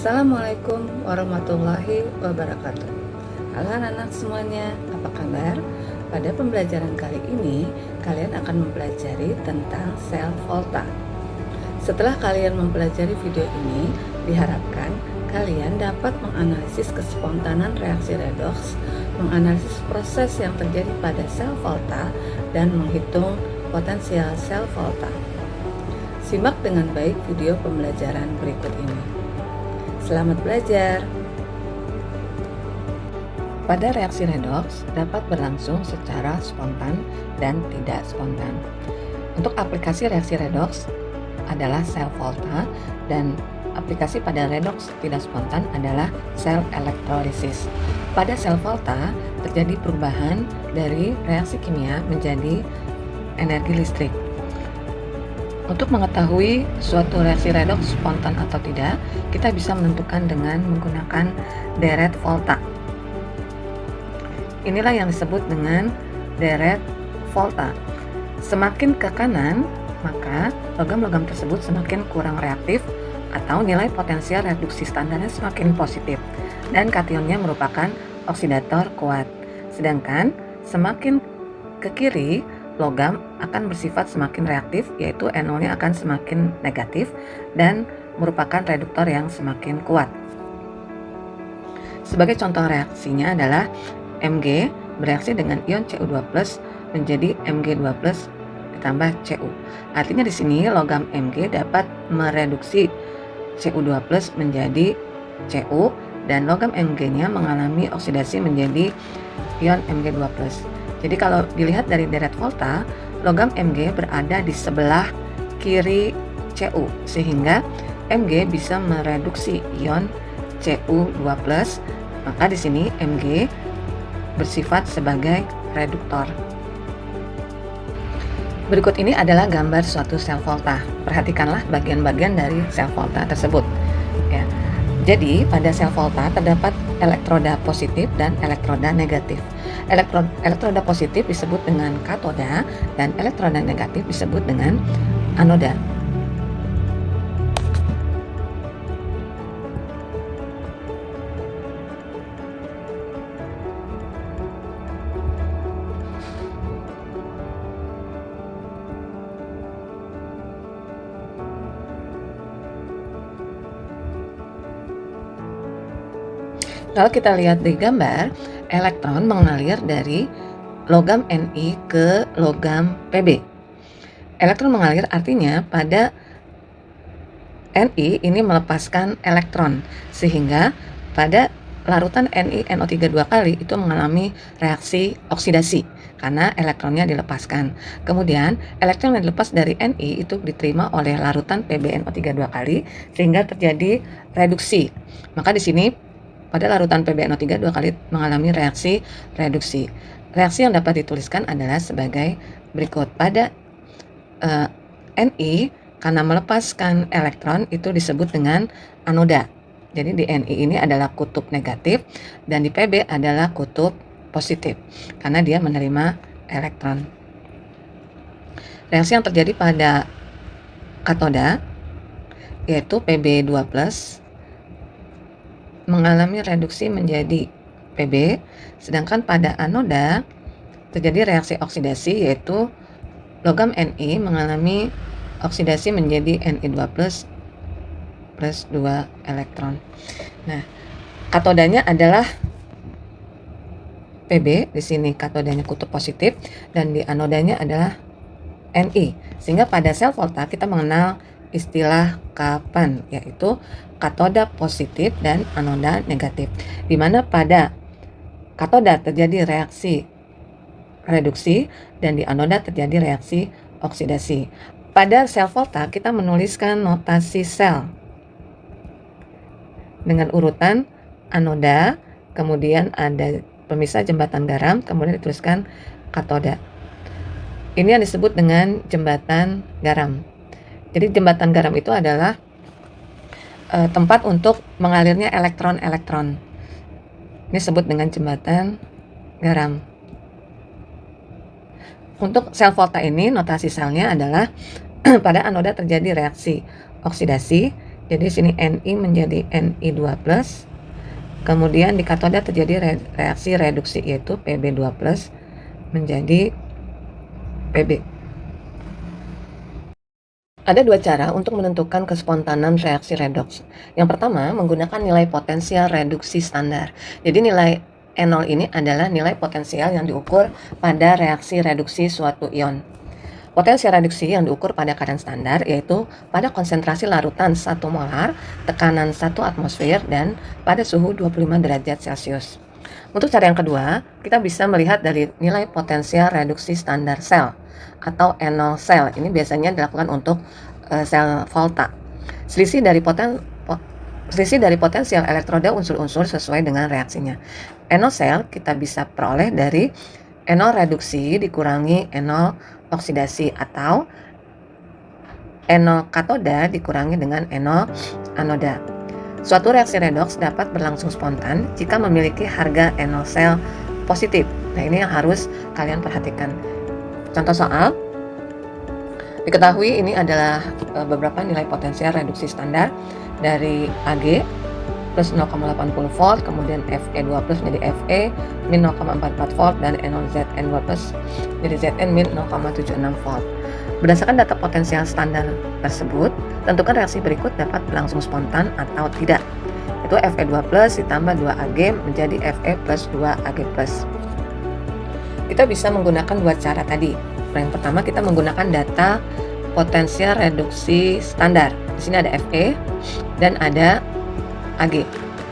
Assalamualaikum warahmatullahi wabarakatuh. Halo anak-anak semuanya, apa kabar? Pada pembelajaran kali ini, kalian akan mempelajari tentang sel volta. Setelah kalian mempelajari video ini, diharapkan kalian dapat menganalisis kespontanan reaksi redoks, menganalisis proses yang terjadi pada sel volta, dan menghitung potensial sel volta. Simak dengan baik video pembelajaran berikut ini. Selamat belajar. Pada reaksi redoks dapat berlangsung secara spontan dan tidak spontan. Untuk aplikasi reaksi redoks adalah sel volta dan aplikasi pada redoks tidak spontan adalah sel elektrolisis. Pada sel volta terjadi perubahan dari reaksi kimia menjadi energi listrik. Untuk mengetahui suatu reaksi redoks spontan atau tidak, kita bisa menentukan dengan menggunakan deret volta. Inilah yang disebut dengan deret volta. Semakin ke kanan, maka logam-logam tersebut semakin kurang reaktif atau nilai potensial reduksi standarnya semakin positif dan kationnya merupakan oksidator kuat. Sedangkan semakin ke kiri, logam akan bersifat semakin reaktif, yaitu NO-nya akan semakin negatif dan merupakan reduktor yang semakin kuat. Sebagai contoh reaksinya adalah Mg bereaksi dengan ion Cu2+ menjadi Mg2+ ditambah Cu. Artinya di sini logam Mg dapat mereduksi Cu2+ menjadi Cu dan logam Mg-nya mengalami oksidasi menjadi ion Mg2+. Jadi kalau dilihat dari deret volta, logam Mg berada di sebelah kiri Cu, sehingga Mg bisa mereduksi ion Cu2+. Maka di sini Mg bersifat sebagai reduktor. Berikut ini adalah gambar suatu sel volta. Perhatikanlah bagian-bagian dari sel volta tersebut. Ya. Jadi pada sel volta terdapat elektroda positif dan elektroda negatif. Elektroda positif disebut dengan katoda dan elektroda negatif disebut dengan anoda. Kalau kita lihat di gambar, elektron mengalir dari logam Ni ke logam Pb. Elektron mengalir artinya pada Ni ini melepaskan elektron, sehingga pada larutan NiNO3 2 kali itu mengalami reaksi oksidasi karena elektronnya dilepaskan. Kemudian elektron yang dilepas dari Ni itu diterima oleh larutan PbNO3 2 kali sehingga terjadi reduksi. Maka di sini pada larutan PbNO3 2 kali mengalami reaksi reduksi. Reaksi yang dapat dituliskan adalah sebagai berikut. Pada Ni karena melepaskan elektron itu disebut dengan anoda. Jadi di Ni ini adalah kutub negatif dan di Pb adalah kutub positif karena dia menerima elektron. Reaksi yang terjadi pada katoda yaitu Pb2+ mengalami reduksi menjadi Pb, sedangkan pada anoda terjadi reaksi oksidasi yaitu logam Ni mengalami oksidasi menjadi Ni2+ plus 2 elektron. Nah, katodanya adalah Pb, di sini katodanya kutub positif dan di anodanya adalah Ni. Sehingga pada sel volta kita mengenal istilah kapan, yaitu katoda positif dan anoda negatif, di mana pada katoda terjadi reaksi reduksi dan di anoda terjadi reaksi oksidasi. Pada sel volta kita menuliskan notasi sel dengan urutan anoda, kemudian ada pemisah jembatan garam, kemudian dituliskan katoda. Ini yang disebut dengan jembatan garam. Jadi jembatan garam itu adalah tempat untuk mengalirnya elektron-elektron. Ini disebut dengan jembatan garam. Untuk sel volta ini notasi selnya adalah pada anoda terjadi reaksi oksidasi Jadi sini Ni menjadi Ni2+, kemudian di katoda terjadi reaksi reduksi yaitu Pb2+ menjadi Pb. Ada dua cara untuk menentukan kespontanan reaksi redoks. Yang pertama, menggunakan nilai potensial reduksi standar. Jadi nilai E0 ini adalah nilai potensial yang diukur pada reaksi reduksi suatu ion. Potensial reduksi yang diukur pada keadaan standar yaitu pada konsentrasi larutan 1 molar, tekanan 1 atmosfer, dan pada suhu 25 derajat Celcius. Untuk cara yang kedua, kita bisa melihat dari nilai potensial reduksi standar sel atau E0 sel. Ini biasanya dilakukan untuk sel volta. Selisih dari potensial elektroda unsur-unsur sesuai dengan reaksinya. E0 sel kita bisa peroleh dari E0 reduksi dikurangi E0 oksidasi atau E0 katoda dikurangi dengan E0 anoda. Suatu reaksi redoks dapat berlangsung spontan jika memiliki harga E0 sel positif. Nah, ini yang harus kalian perhatikan. Contoh soal, diketahui ini adalah beberapa nilai potensial reduksi standar dari Ag plus 0,80 volt, kemudian Fe2 plus menjadi Fe min 0,44 volt, dan NO-Zn2 plus menjadi Zn min 0,76 volt. Berdasarkan data potensial standar tersebut, tentukan reaksi berikut dapat berlangsung spontan atau tidak. Itu Fe2 plus ditambah 2Ag menjadi Fe plus 2Ag plus. Kita bisa menggunakan dua cara tadi. Yang pertama, kita menggunakan data potensial reduksi standar. Di sini ada Fe dan ada Ag.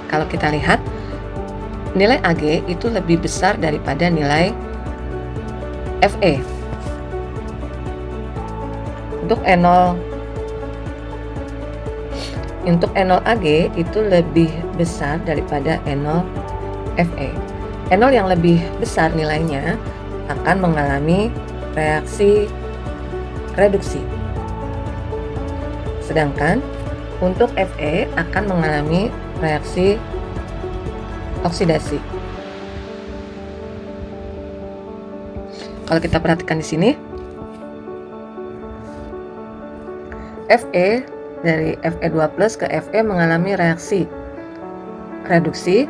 Kalau kita lihat, nilai Ag itu lebih besar daripada nilai Fe. Untuk E0 Ag itu lebih besar daripada E0 Fe. E0 yang lebih besar nilainya akan mengalami reaksi reduksi. Sedangkan untuk Fe akan mengalami reaksi oksidasi. Kalau kita perhatikan di sini, Fe dari Fe2 plus ke Fe mengalami reaksi reduksi,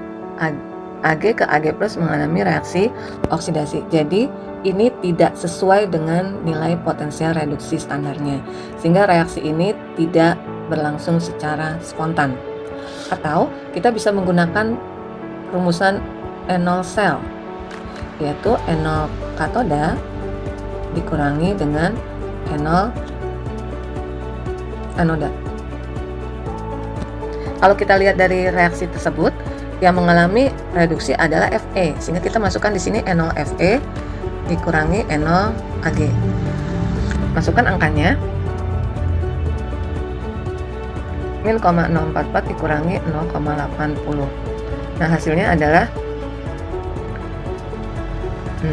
Ag ke Ag plus mengalami reaksi oksidasi. Jadi ini tidak sesuai dengan nilai potensial reduksi standarnya, sehingga reaksi ini tidak berlangsung secara spontan. Atau kita bisa menggunakan rumusan E0 sel, yaitu E0 katoda dikurangi dengan E0 anoda. Kalau kita lihat dari reaksi tersebut, yang mengalami reduksi adalah Fe, sehingga kita masukkan di sini E0 Fe dikurangi E0 Ag. Masukkan angkanya. Min 0,044 dikurangi 0,80. Nah, hasilnya adalah 6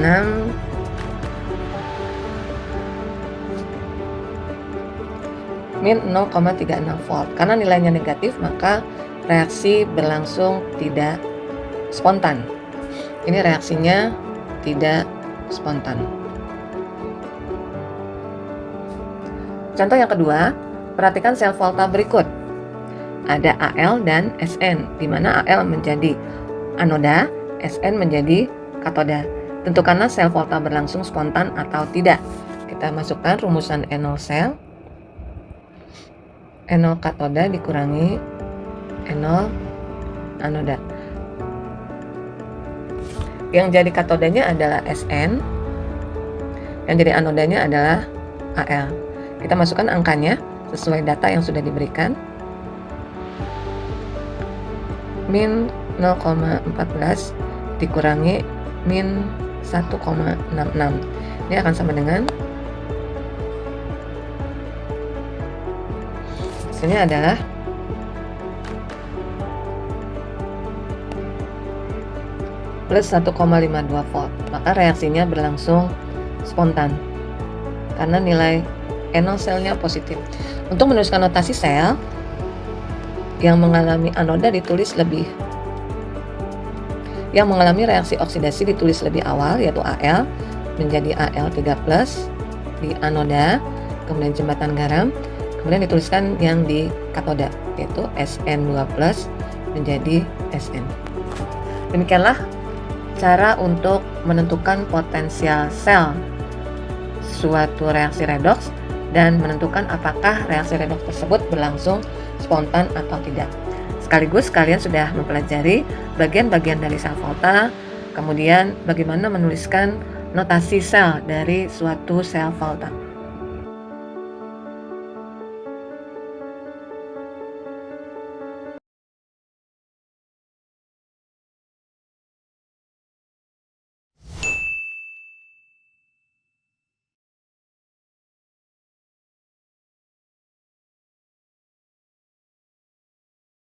min 0,36 volt. Karena nilainya negatif, maka reaksi berlangsung tidak spontan. Ini reaksinya tidak spontan. Contoh yang kedua, perhatikan sel volta berikut. Ada Al dan Sn, di mana Al menjadi anoda, Sn menjadi katoda. Tentukanlah sel volta berlangsung spontan atau tidak. Kita masukkan rumusan E0 sel. E0 katoda dikurangi E0 anoda. Yang jadi katodanya adalah Sn, yang jadi anodanya adalah Al. Kita masukkan angkanya sesuai data yang sudah diberikan. Min 0,14 dikurangi min 1,66. Ini akan sama dengan, hasilnya adalah plus 1,52 volt. Maka reaksinya berlangsung spontan karena nilai E0 selnya positif. Untuk menuliskan notasi sel yang mengalami anoda ditulis lebih, yang mengalami reaksi oksidasi ditulis lebih awal, yaitu Al menjadi Al3+ di anoda, kemudian jembatan garam, kemudian dituliskan yang di katoda, yaitu Sn2+ menjadi Sn. Demikianlah cara untuk menentukan potensial sel suatu reaksi redoks dan menentukan apakah reaksi redoks tersebut berlangsung spontan atau tidak. Sekaligus kalian sudah mempelajari bagian-bagian dari sel Volta, kemudian bagaimana menuliskan notasi sel dari suatu sel Volta.